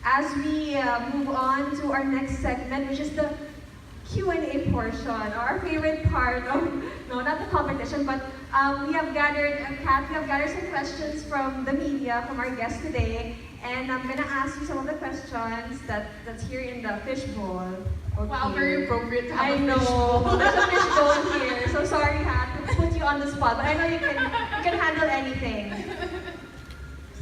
as we move on to our next segment, which is the Q&A portion, our favorite part of, no, not the competition, but we have gathered, Kat, we have gathered some questions from the media, from our guests today, and I'm gonna ask you some of the questions that's here in the fishbowl. Okay. Wow, very appropriate to have I know, there's a fishbowl here, so sorry, Kat, to put you on the spot, but I know you can handle anything.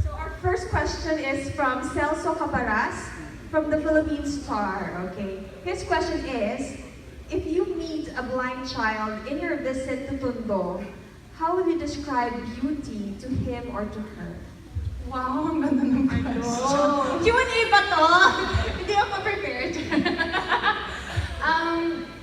So our first question is from Celso Caparas, from the Philippine Star, okay? His question is, if you meet a blind child in your visit to Tondo, how would you describe beauty to him or to her? Wow, ang ganda ng question. Q&A ba to? Hindi ako prepared.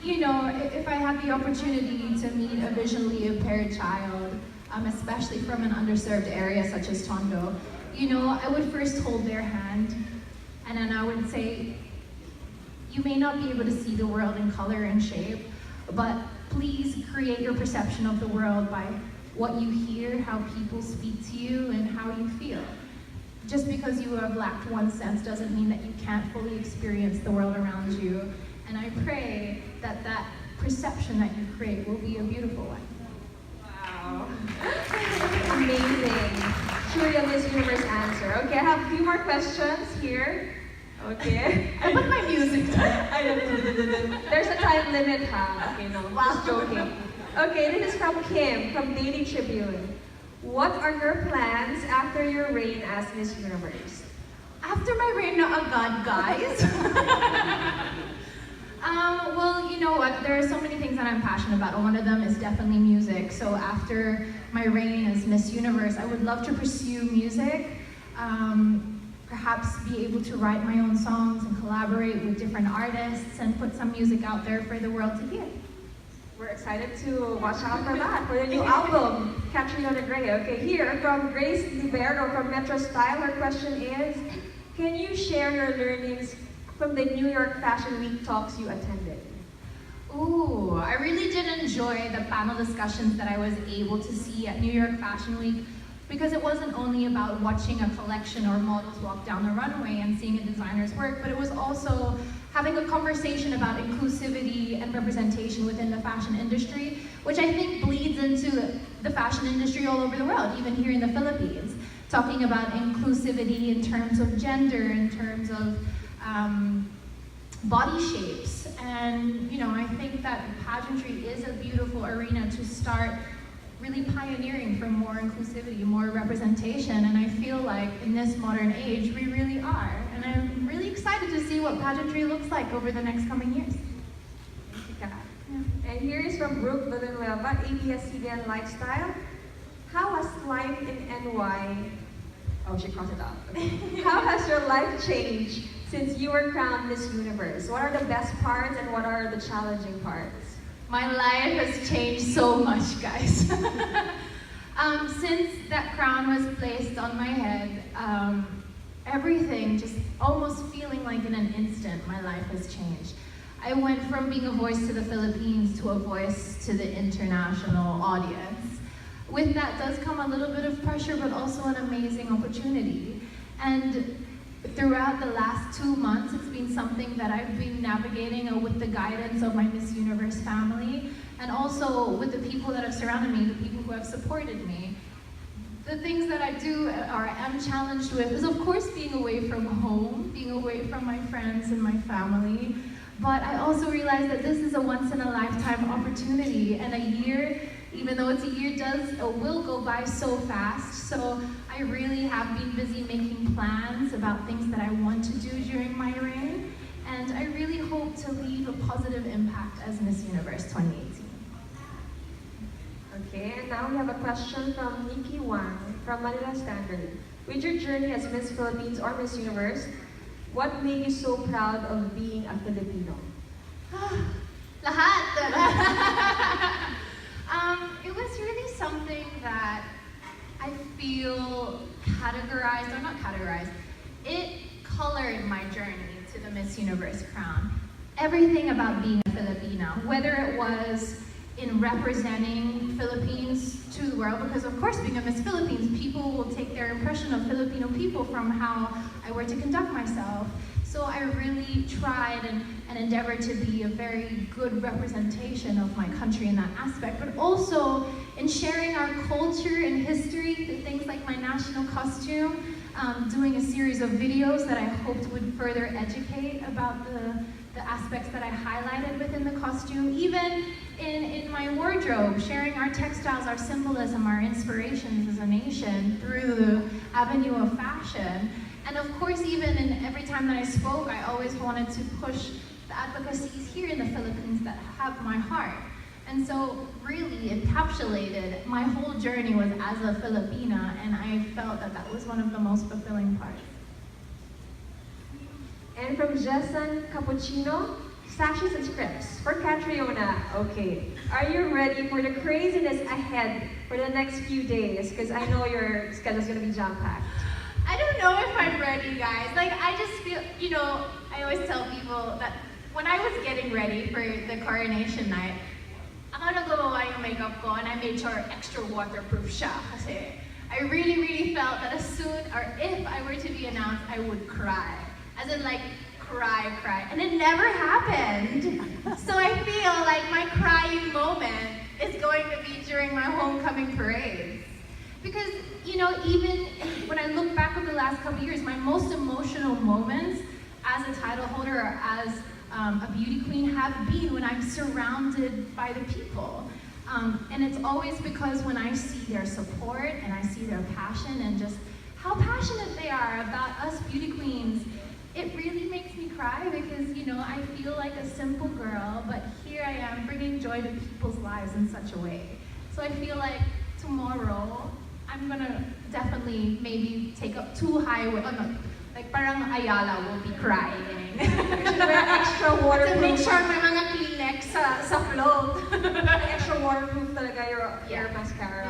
You know, if I had the opportunity to meet a visually impaired child, especially from an underserved area such as Tondo, you know, I would first hold their hand, and then I would say, you may not be able to see the world in color and shape, but please create your perception of the world by what you hear, how people speak to you, and how you feel. Just because you have lacked one sense doesn't mean that you can't fully experience the world around you. And I pray that that perception that you create will be a beautiful one. Wow. Amazing. Truly a Miss Universe answer. Okay, I have a few more questions here. Okay. I put my music down. I know. There's a time limit, ha? Okay, no, just joking. Okay, this is from Kim, from Daily Tribune. What are your plans after your reign as Miss Universe? After my reign na agad, guys. Well, you know what? There are so many things that I'm passionate about. One of them is definitely music. So after my reign as Miss Universe, I would love to pursue music. Perhaps be able to write my own songs and collaborate with different artists and put some music out there for the world to hear. We're excited to watch out for that, for the new album, Catriona Gray. Okay, here from Grace Libero from Metro Style, her question is, can you share your learnings from the New York Fashion Week talks you attended? Ooh, I really did enjoy the panel discussions that I was able to see at New York Fashion Week, because it wasn't only about watching a collection or models walk down the runway and seeing a designer's work, but it was also having a conversation about inclusivity and representation within the fashion industry, which I think bleeds into the fashion industry all over the world, even here in the Philippines. Talking about inclusivity in terms of gender, in terms of body shapes. And you know, I think that pageantry is a beautiful arena to start really pioneering for more inclusivity, more representation, and I feel like in this modern age, we really are. And I'm really excited to see what pageantry looks like over the next coming years. Thank you, Kat. Yeah. And here is from Brooke Villanueva, ABS-CBN Lifestyle. How has life in NY, oh, she crossed it out. Okay. How has your life changed since you were crowned Miss Universe? What are the best parts and what are the challenging parts? My life has changed so much, guys. Since that crown was placed on my head, everything just almost feeling like in an instant, my life has changed. I went from being a voice to the Philippines to a voice to the international audience. With that does come a little bit of pressure, but also an amazing opportunity. And throughout the last 2 months, it's been something that I've been navigating with the guidance of my Miss Universe family, and also with the people that have surrounded me, the people who have supported me. The things that I do or am challenged with is, of course, being away from home, being away from my friends and my family. But I also realize that this is a once-in-a-lifetime opportunity, and a year, even though it's a year, will go by so fast. So I really have been busy making plans about things that I want to do during my reign, and I really hope to leave a positive impact as Miss Universe 2018. Okay, and now we have a question from Nikki Wang from Manila Standard. With your journey as Miss Philippines or Miss Universe, what made you so proud of being a Filipino? Lahat! It was really something that I feel categorized, or not categorized, it colored my journey to the Miss Universe crown. Everything about being a Filipina, whether it was in representing Philippines to the world, because of course being a Miss Philippines, people will take their impression of Filipino people from how I were to conduct myself. So I really tried and endeavored to be a very good representation of my country in that aspect, but also in sharing our culture and history, the things like my national costume, doing a series of videos that I hoped would further educate about the aspects that I highlighted within the costume, even in my wardrobe, sharing our textiles, our symbolism, our inspirations as a nation through the avenue of fashion. And of course, even in every time that I spoke, I always wanted to push the advocacies here in the Philippines that have my heart. And so really encapsulated my whole journey was as a Filipina, and I felt that that was one of the most fulfilling parts. And from Jessan Cappuccino, sashes and scripts for Catriona. Okay, are you ready for the craziness ahead for the next few days? Because I know your schedule's gonna be jam-packed. I don't know if I'm ready, guys. Like, I just feel, you know, I always tell people that when I was getting ready for the coronation night, ako na gumawa yung makeup ko, and I made sure extra waterproof siya kasi I really felt that as soon, or if I were to be announced, I would cry. As in, like, cry. And it never happened. So I feel like my crying moment is going to be during my homecoming parades. Because, you know, even when I look back over the last couple of years, my most emotional moments as a title holder or as a beauty queen have been when I'm surrounded by the people. And it's always because when I see their support and I see their passion and just how passionate they are about us beauty queens, it really makes me cry because, you know, I feel like a simple girl, but here I am bringing joy to people's lives in such a way. So I feel like tomorrow, I'm gonna definitely maybe take up too high, like parang Ayala will be crying. Wear extra waterproof. To make sure may mga Kleenex sa float. Extra waterproof talaga your mascara.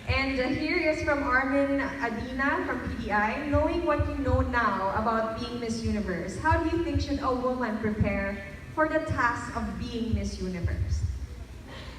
And here is from Armin Adina from PDI. Knowing what you know now about being Miss Universe, how do you think should a woman prepare for the task of being Miss Universe?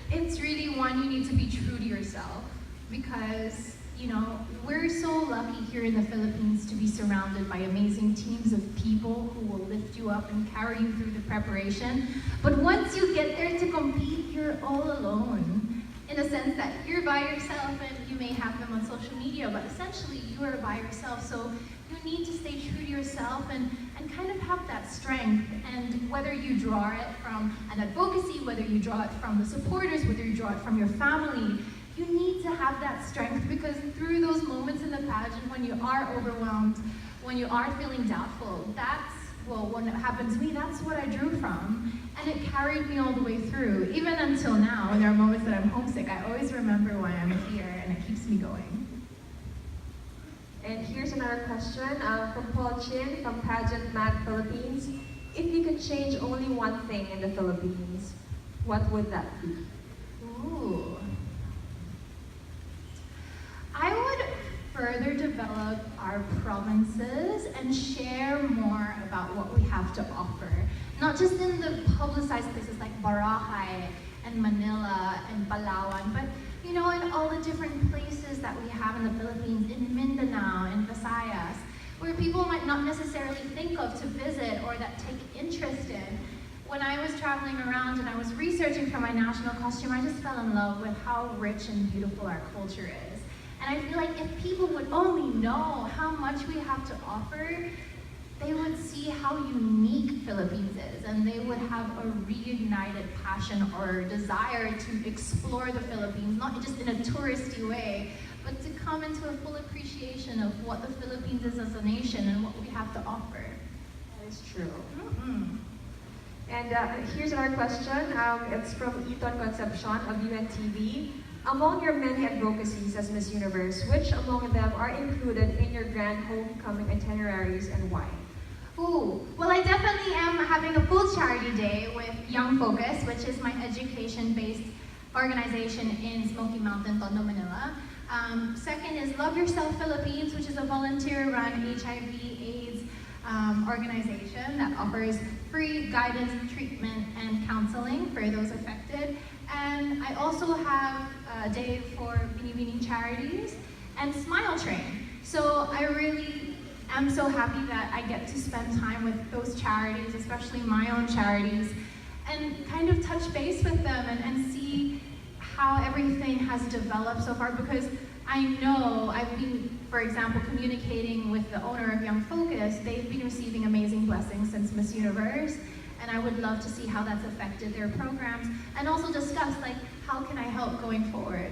It's really one, you need to be true to yourself because, you know, we're so lucky here in the Philippines to be surrounded by amazing teams of people who will lift you up and carry you through the preparation. But once you get there to compete, you're all alone. In a sense that you're by yourself and you may have them on social media, but essentially you are by yourself. So you need to stay true to yourself and kind of have that strength. And whether you draw it from an advocacy, whether you draw it from the supporters, whether you draw it from your family, you need to have that strength because through those moments in the pageant when you are overwhelmed, when you are feeling doubtful, that's, well, when it happened to me, that's what I drew from. And it carried me all the way through. Even until now, when there are moments that I'm homesick, I always remember why I'm here and it keeps me going. And here's another question from Paul Chin from Pageant Mad Philippines. If you could change only one thing in the Philippines, what would that be? Ooh. I would further develop our provinces and share more about what we have to offer. Not just in the publicized places like Boracay and Manila and Palawan, but you know, in all the different places that we have in the Philippines, in Mindanao, in Visayas, where people might not necessarily think of to visit or that take interest in. When I was traveling around and I was researching for my national costume, I just fell in love with how rich and beautiful our culture is. And I feel like if people would only know how much we have to offer, they would see how unique Philippines is, and they would have a reignited passion or desire to explore the Philippines, not just in a touristy way, but to come into a full appreciation of what the Philippines is as a nation and what we have to offer. That is true. Mm-hmm. And here's another question. It's from Eton Concepcion of UNTV. Among your many advocacies as Miss Universe, which among them are included in your grand homecoming itineraries and why? Ooh, well, I definitely am having a full charity day with Young Focus, which is my education-based organization in Smoky Mountain, Tondo, Manila. Second is Love Yourself Philippines, which is a volunteer-run HIV/AIDS organization that offers free guidance, treatment, and counseling for those affected. And I also have a day for Bini Bini charities and Smile Train. So I really am so happy that I get to spend time with those charities, especially my own charities, and kind of touch base with them and see how everything has developed so far, because I know I've been, for example, communicating with the owner of Young Focus. They've been receiving amazing blessings since Miss Universe, and I would love to see how that's affected their programs, and also discuss, like, how can I help going forward?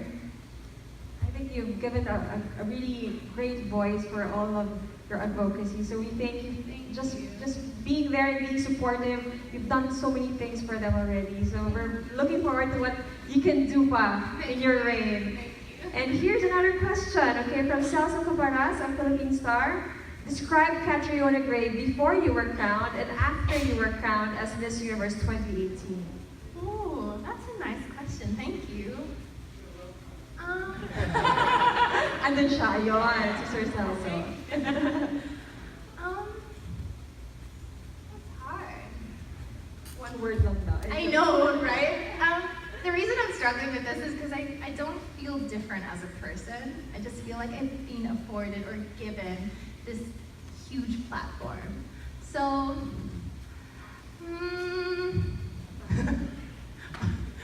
I think you've given a really great voice for all of your advocacy. So we thank you. Just being there and being supportive. You've done so many things for them already. So we're looking forward to what you can do pa in your reign. And here's another question, okay, from Celso Cabaras of Philippine Star. Describe Catriona Gray before you were crowned and after you were crowned as Miss Universe 2018. Oh, that's a nice question. Thank you. Andun siya, yun, si Sir Celso. That's hard. One word lang daw. I know, right? The reason I'm struggling with this is because I don't feel different as a person. I just feel like I've been afforded or given this huge platform. So,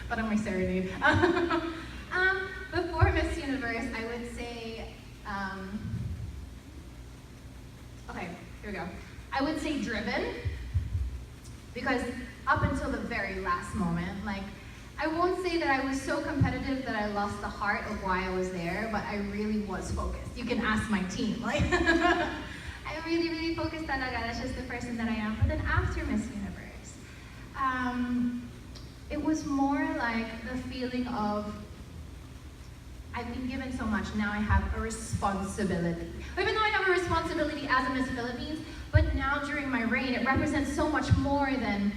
but on my serenade. Before Miss Universe, I would say, okay, here we go. I would say driven, because up until the very last moment, like, I won't say that I was so competitive that I lost the heart of why I was there, but I really was focused. You can ask my team, like, I really focused on that. That's just the person that I am. But then after Miss Universe, it was more like the feeling of, I've been given so much, now I have a responsibility. Even though I have a responsibility as a Miss Philippines, but now during my reign, it represents so much more than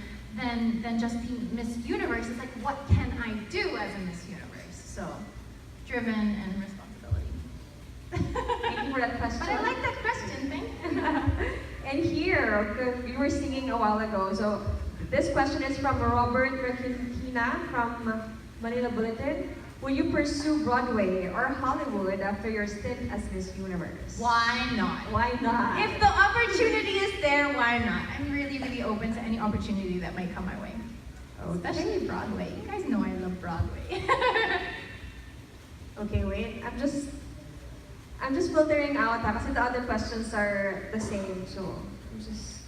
just being Miss Universe. It's like, what can I do as a Miss Universe? So, driven and responsibility. Thank you for that question. But I like that question, thank you. And here, we were singing a while ago, so this question is from Robert Requina from Manila Bulletin. Will you pursue Broadway or Hollywood after your stint as Miss Universe? Why not? Why not? If the opportunity is there, why not? I'm really open to any opportunity that might come my way. Okay. Especially Broadway. You guys know I love Broadway. Okay, wait. I'm just filtering out because the other questions are the same. So I'm just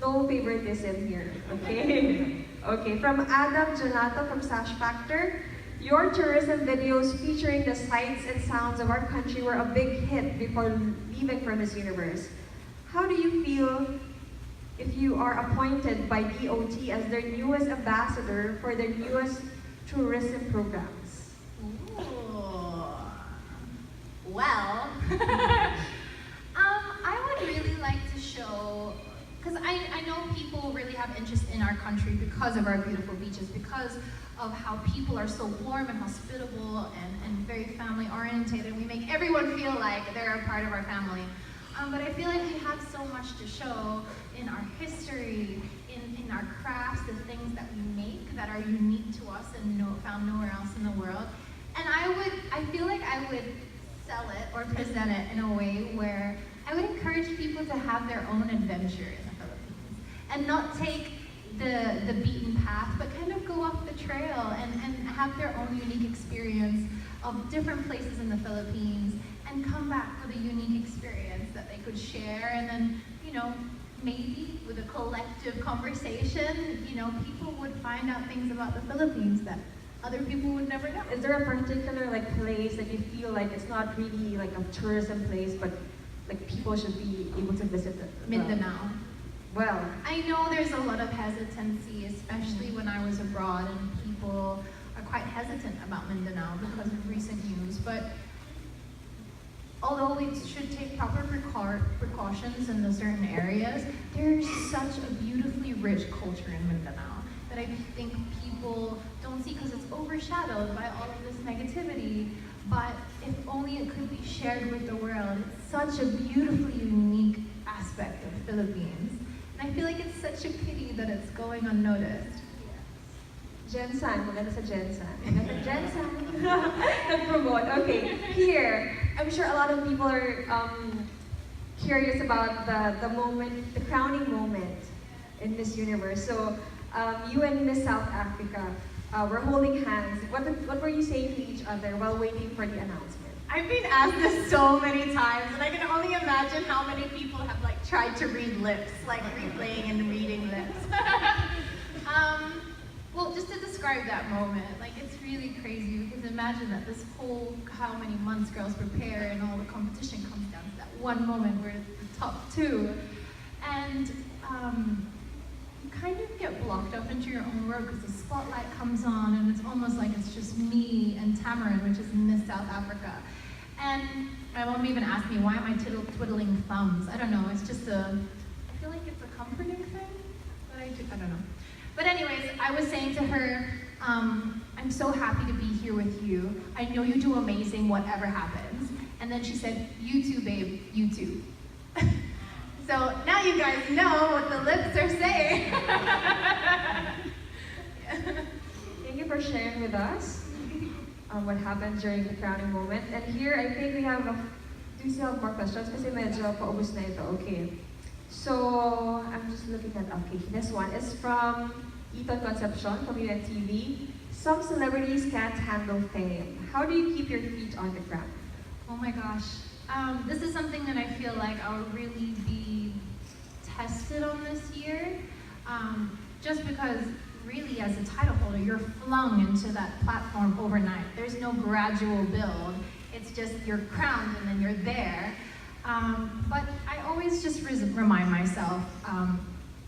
no favoritism here. Okay. Okay. From Adam Jonato from Sash Factor. Your tourism videos featuring the sights and sounds of our country were a big hit before leaving for Miss Universe. How do you feel if you are appointed by DOT as their newest ambassador for their newest tourism programs? Ooh. Well, I would really like to show, because I know people really have interest in our country because of our beautiful beaches, because of how people are so warm and hospitable and very family oriented, and we make everyone feel like they're a part of our family. But I feel like we have so much to show in our history, in our crafts, the things that we make that are unique to us and found nowhere else in the world. And I feel like I would sell it or present it in a way where I would encourage people to have their own adventure in the Philippines and not take the beaten path, but kind of go off the trail and have their own unique experience of different places in the Philippines and come back with a unique experience that they could share. And then, maybe with a collective conversation, people would find out things about the Philippines that other people would never know. Is there a particular place that you feel like it's not really like a tourism place, but like people should be able to visit it? Mindanao. Well, I know there's a lot of hesitancy, especially when I was abroad, and people are quite hesitant about Mindanao because of recent news. But although we should take proper precautions in the certain areas, there's such a beautifully rich culture in Mindanao that I think people don't see because it's overshadowed by all of this negativity. But if only it could be shared with the world. It's such a beautifully unique aspect of the Philippines. And I feel like it's such a pity that it's going unnoticed. Jensan, maganda sa Jensan. Maganda Jensan. Nag-promote. Okay, here. I'm sure a lot of people are curious about the moment, the crowning moment in Miss Universe. So you and Miss South Africa were holding hands. What were you saying to each other while waiting for the announcement? I've been asked this so many times, and I can only imagine how many people have like tried to read lips, like replaying and reading lips. Well, just to describe that moment, like it's really crazy because imagine that this whole, how many months girls prepare and all the competition comes down to that one moment where it's the top two. And you kind of get blocked up into your own world because the spotlight comes on and it's almost like it's just me and Tamarin, which is Miss South Africa. And my mom even asked me, why am I twiddling thumbs? I don't know, it's just I feel like it's a comforting thing, but I don't know. But anyways, I was saying to her, I'm so happy to be here with you. I know you do amazing, whatever happens. And then she said, you too, babe, you too. So now you guys know what the lips are saying. Thank you for sharing with us what happened during the crowning moment. And here, I think we do still have more questions kasi medyo paubos na ito. Okay. So, I'm just looking at, okay, this one is from Eton Concepcion from UNTV. Some celebrities can't handle fame. How do you keep your feet on the ground? Oh my gosh. This is something that I feel like I'll really be tested on this year. Just because really as a title holder, you're flung into that platform overnight. There's no gradual build. It's just you're crowned and then you're there. But I always just remind myself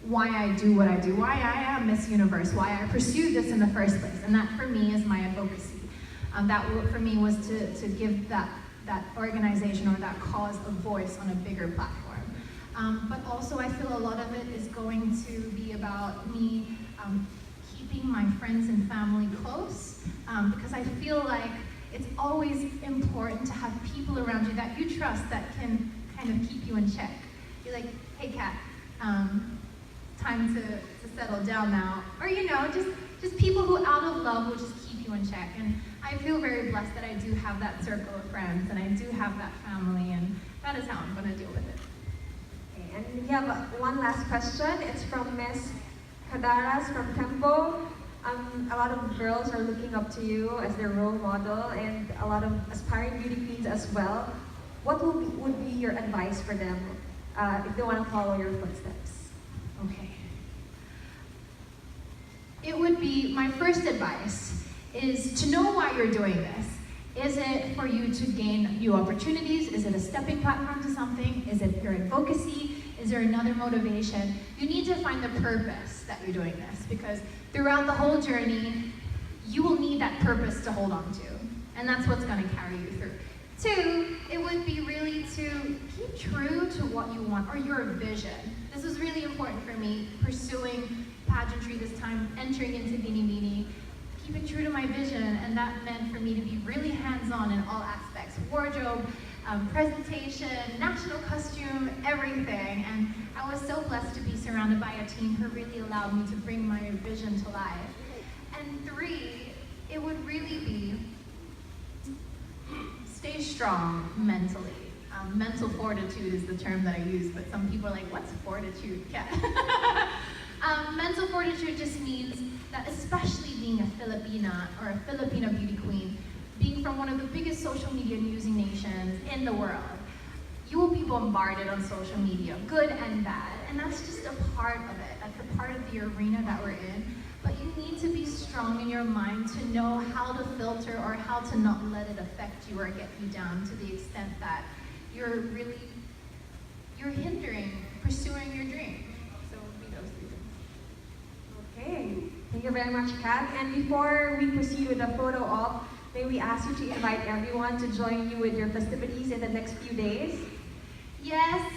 why I do what I do, why I am Miss Universe, why I pursued this in the first place. And that for me is my advocacy. That for me was to give that organization or that cause a voice on a bigger platform. But also I feel a lot of it is going to be about me keeping my friends and family close, because I feel like it's always important to have people around you that you trust that can kind of keep you in check. You're like, hey Kat, time to settle down now. Or just people who out of love will just keep you in check. And I feel very blessed that I do have that circle of friends and I do have that family, and that is how I'm going to deal with it. Okay, and we have one last question. It's from Miss Kadaras from Tempo. A lot of girls are looking up to you as their role model, and a lot of aspiring beauty queens as well. What would be your advice for them if they want to follow your footsteps? Okay. It would be, my first advice is to know why you're doing this. Is it for you to gain new opportunities? Is it a stepping platform to something? Is it your advocacy? Is there another motivation? You need to find the purpose that you're doing this, because throughout the whole journey, you will need that purpose to hold on to. And that's what's going to carry you through. Two, it would be really to keep true to what you want, or your vision. This was really important for me, pursuing pageantry this time, entering into Beanie Beanie, keeping true to my vision, and that meant for me to be really hands-on in all aspects. Wardrobe, presentation, national costume, everything. And I was so blessed to be surrounded by a team who really allowed me to bring my vision to life. And three, it would really be stay strong mentally. Mental fortitude is the term that I use, but some people are like, what's fortitude? Yeah. Mental fortitude just means that, especially being a Filipina or a Filipino beauty queen, being from one of the biggest social media using nations in the world, you will be bombarded on social media, good and bad, and that's just a part of it. That's a part of the arena that we're in. But you need to be strong in your mind to know how to filter or how to not let it affect you or get you down to the extent that you're hindering pursuing your dream. So it would be those three things. Okay, thank you very much, Kat. And before we proceed with the photo op, may we ask you to invite everyone to join you with your festivities in the next few days? Yes,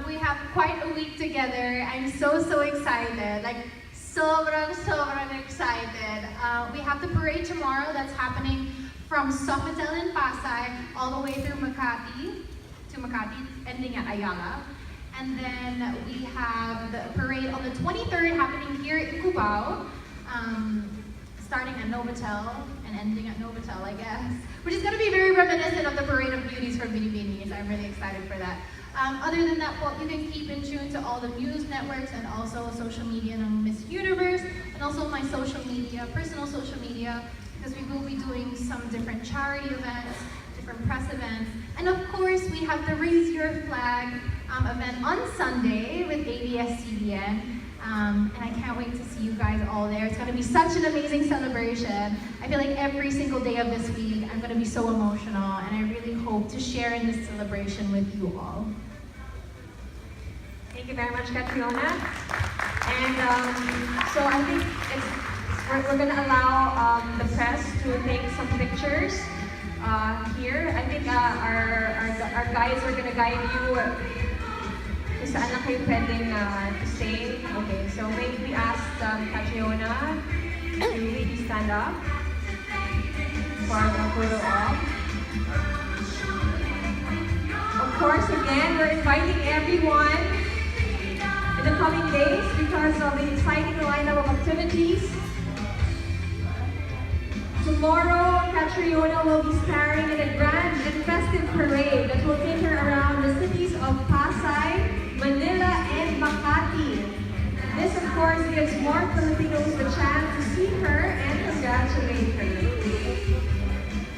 we have quite a week together. I'm so excited. Like, sobrang excited. We have the parade tomorrow that's happening from Sofitel in Pasay all the way through Makati, ending at Ayala. And then we have the parade on the 23rd happening here in Cubao, starting at Novotel and ending at Novotel, I guess, which is going to be very reminiscent of the Parade of Beauties from Binibinis. I'm really excited for that. Other than that, well, you can keep in tune to all the news networks and also social media ng Miss Universe, and also my social media, personal social media, because we will be doing some different charity events, different press events, and of course, we have the Raise Your Flag event on Sunday with ABS-CBN. And I can't wait to see you guys all there. It's going to be such an amazing celebration. I feel like every single day of this week, I'm going to be so emotional, and I really hope to share in this celebration with you all. Thank you very much, Catriona. And so I think we're going to allow the press to take some pictures here. I think our guys are going to guide you kung saan na kayo pwedeng to stay. Okay, so maybe we ask Catriona to maybe stand up for the photo op. Of course, again, we're inviting everyone in the coming days because of the exciting lineup of activities. Tomorrow, Catriona will be starring in a grand and festive parade that will take her around the cities of Pasay, Manila, and Makati. This, of course, gives more Filipinos the chance to see her and congratulate her.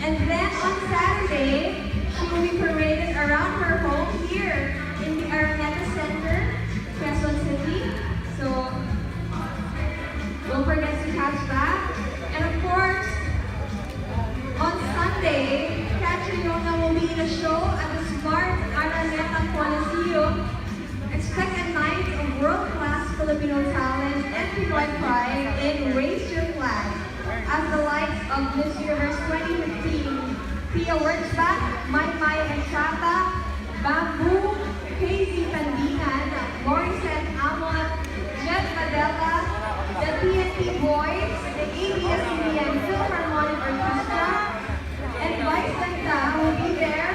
And then on Saturday, she will be paraded around her home here in the Araneta Center, Quezon City. So don't forget to catch that. And of course, on Sunday, Catriona will be in a show at the Smart Araneta Coliseum. Expect a night of world-class Filipino talent and Pinoy pride in Raise Your Flag as the likes of Miss Universe 2015, Pia Wurtzbach, Mai and Chata, Bamboo, Casey Pandingan, Morissette Amon, Jet Madela, the TNT Boys, the ABS-CBN Philharmonic Orchestra, and Vice Ganda will be there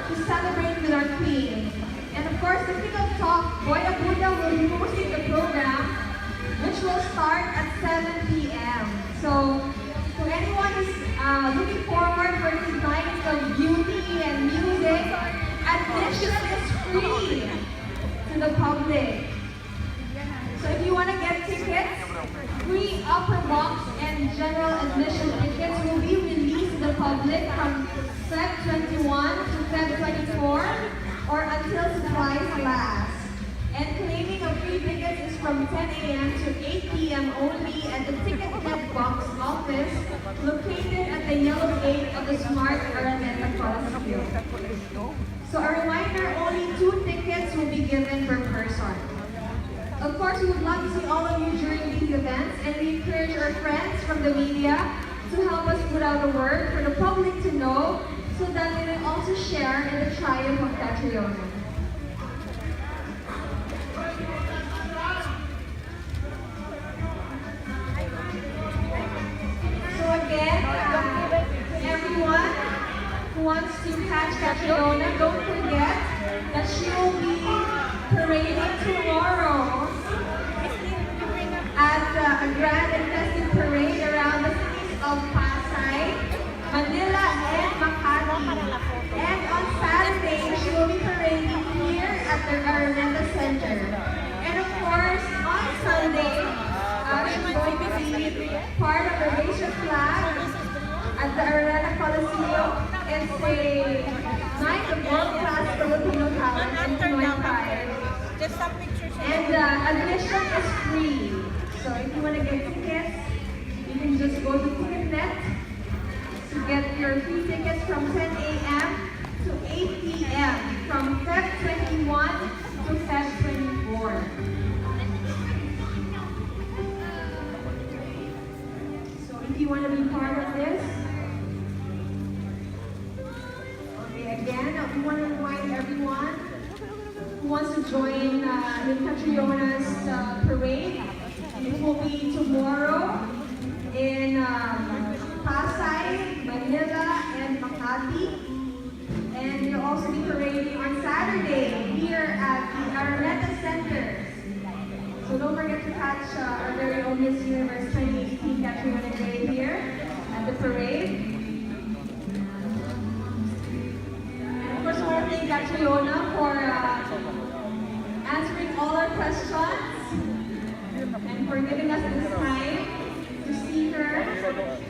to celebrate with our queen. And of course, the King of Talk, Boy Abuda, will be hosting the program, which will start at 7 p.m. So, to anyone who's looking forward for these nights of beauty and music, admission is free to the public. So if you want to get tickets, free upper box and general admission tickets will be released to the public from Feb 21 to Feb 24 or until supplies last. And claiming of free tickets is from 10 a.m. to 8 p.m. only at the Ticket Get Box office located at the yellow gate of the Smart Araneta Coliseum. So a reminder, only 2 tickets will be given per person. Of course, we would love to see all of you during these events, and we encourage our friends from the media to help us put out the word for the public to know so that they will also share in the triumph of Catriona. So again, everyone who wants to catch Catriona, don't forget that she will be parading tomorrow at a grand and festive parade around the cities of Pasay, Manila, and Makati. And on Saturday, she will be parading here at the Araneta Center. And of course, on Sunday, she's going to be part of the Raise Your Flag at the Araneta Coliseum. It's a night of world-class Filipino talent and Pinoy pride. And admission is free. So if you want to get tickets, you can just go to TicketNet to get your free tickets from 10 a.m. to 8 p.m. from Feb 21 to Feb 24. So if you want to be part of this, okay, again, we want to remind everyone who wants to join the Catriona's parade. It will be tomorrow in Pasay, Manila, and Makati. And you'll also be parading on Saturday here at the Araneta Center. So don't forget to catch our very own Miss Universe 2018 Catriona Gray here at the parade. And of course, I want to thank Catriona for answering all our questions and for giving us this time to see her